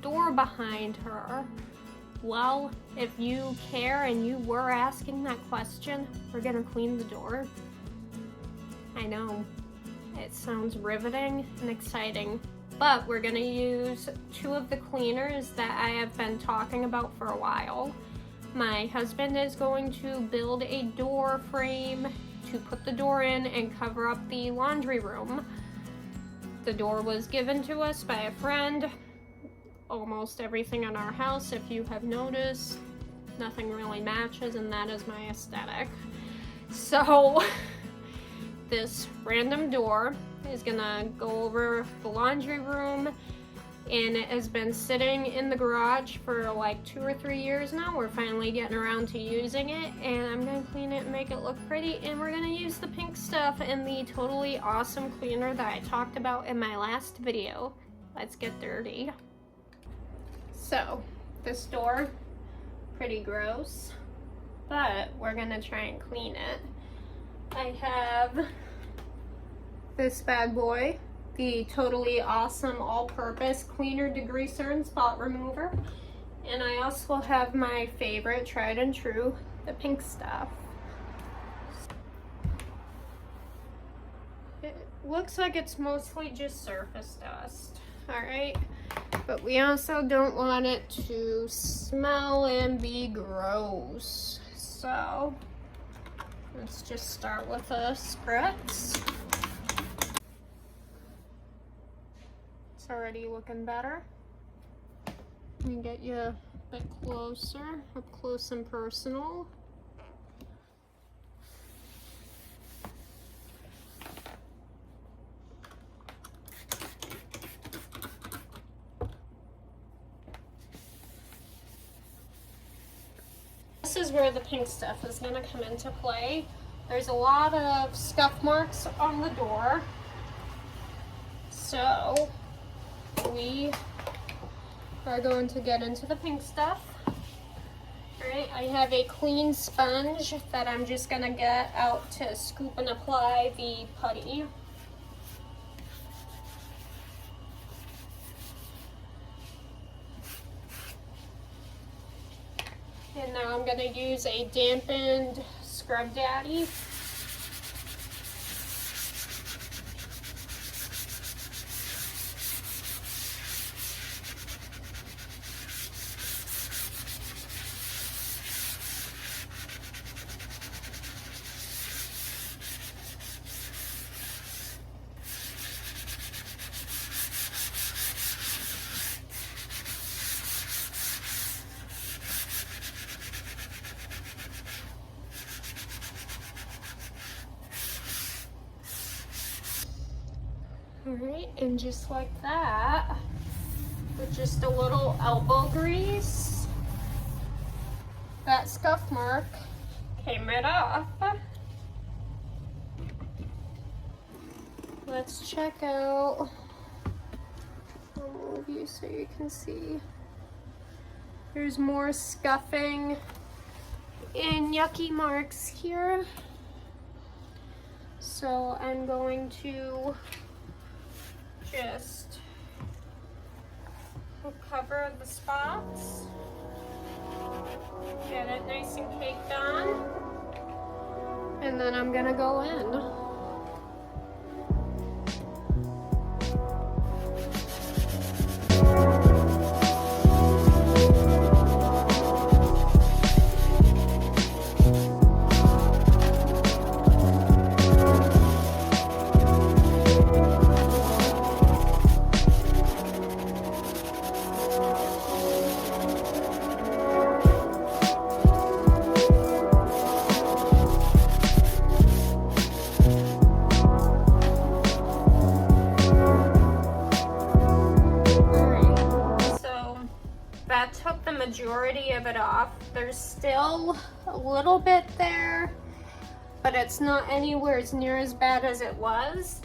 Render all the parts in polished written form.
door behind her. Well, if you care and you were asking that question, we're gonna clean the door. I know, it sounds riveting and exciting, but we're gonna use two of the cleaners that I have been talking about for a while. My husband is going to build a door frame to put the door in and cover up the laundry room. The door was given to us by a friend. Almost everything in our house, if you have noticed, nothing really matches, and that is my aesthetic. So this random door is gonna go over the laundry room, and it has been sitting in the garage for like 2 or 3 years now. We're finally getting around to using it, and I'm gonna clean it and make it look pretty, and we're gonna use the pink stuff and the totally awesome cleaner that I talked about in my last video. Let's get dirty. So this door, pretty gross, but we're gonna try and clean it. I have this bad boy, the totally awesome all-purpose cleaner, degreaser, and spot remover. And I also have my favorite, tried and true, the pink stuff. It looks like it's mostly just surface dust, all right? But we also don't want it to smell and be gross. So let's just start with a spritz. It's already looking better. Let me get you a bit closer, up close and personal. This is where the pink stuff is going to come into play. There's a lot of scuff marks on the door. So we are going to get into the pink stuff. Alright, I have a clean sponge that I'm just going to get out to scoop and apply the putty. And now I'm going to use a dampened Scrub Daddy. Alright, and just like that, with just a little elbow grease, that scuff mark came right off. Let's check out, I'll move you so you can see. There's more scuffing and yucky marks here. So I'm going to just cover the spots, get it nice and caked on, and then I'm gonna go in. That took the majority of it off. There's still a little bit there, but it's not anywhere near as bad as it was.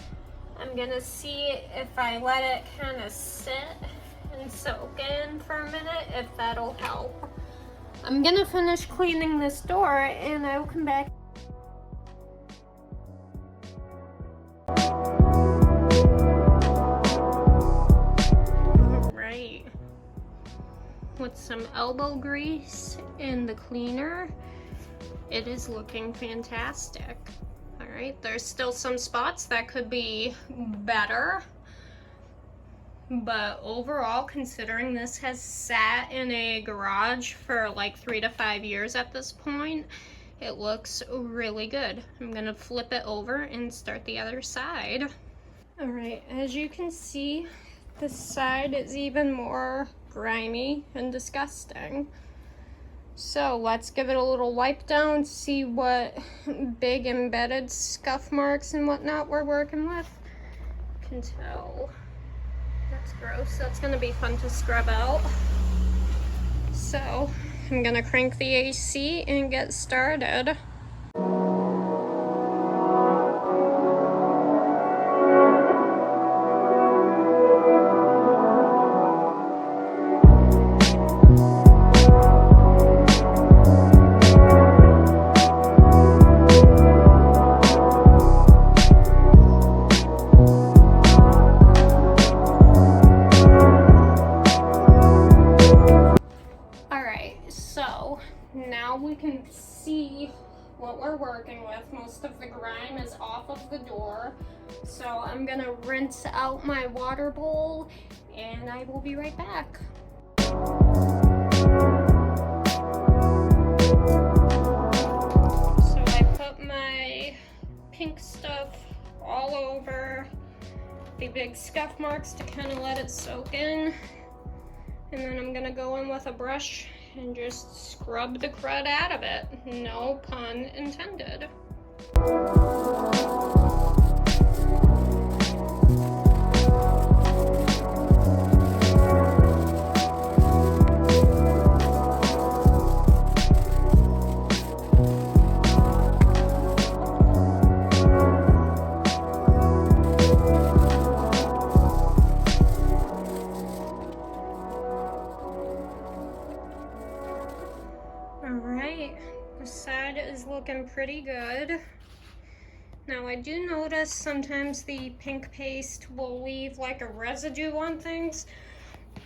I'm gonna see if I let it kind of sit and soak in for a minute, if that'll help. I'm gonna finish cleaning this door and I will come back. All right. with some elbow grease in the cleaner. It is looking fantastic. All right, there's still some spots that could be better, but overall, considering this has sat in a garage for like 3 to 5 years at this point, it looks really good. I'm gonna flip it over and start the other side. All right, as you can see, this side is even more grimy and disgusting. So let's give it a little wipe down, see what big embedded scuff marks and whatnot we're working with. You can tell that's gross. That's gonna be fun to scrub out. So I'm gonna crank the AC and get started. Now we can see what we're working with. Most of the grime is off of the door. So I'm gonna rinse out my water bowl and I will be right back. So I put my pink stuff all over the big scuff marks to kind of let it soak in. And then I'm gonna go in with a brush and just scrub the crud out of it. No pun intended. Alright, the side is looking pretty good. Now I do notice sometimes the pink paste will leave like a residue on things.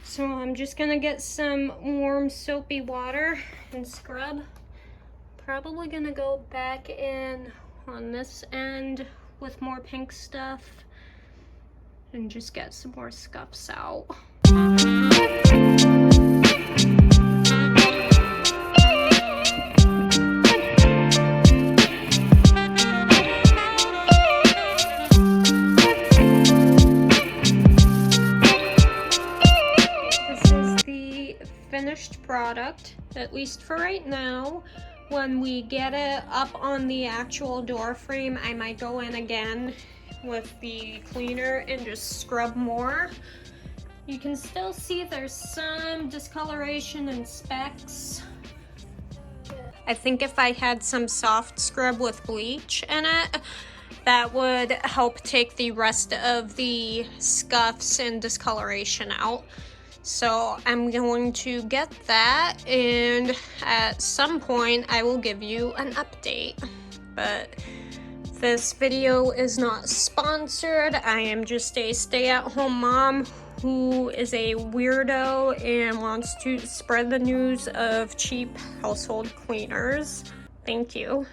So I'm just gonna get some warm soapy water and scrub. Probably gonna go back in on this end with more pink stuff and just get some more scuffs out. Finished product, at least for right now. When we get it up on the actual door frame, I might go in again with the cleaner and just scrub more. You can still see there's some discoloration and specks. I think if I had some soft scrub with bleach in it, that would help take the rest of the scuffs and discoloration out. So I'm going to get that, and at some point I will give you an update. But this video is not sponsored. I am just a stay-at-home mom who is a weirdo and wants to spread the news of cheap household cleaners. Thank you.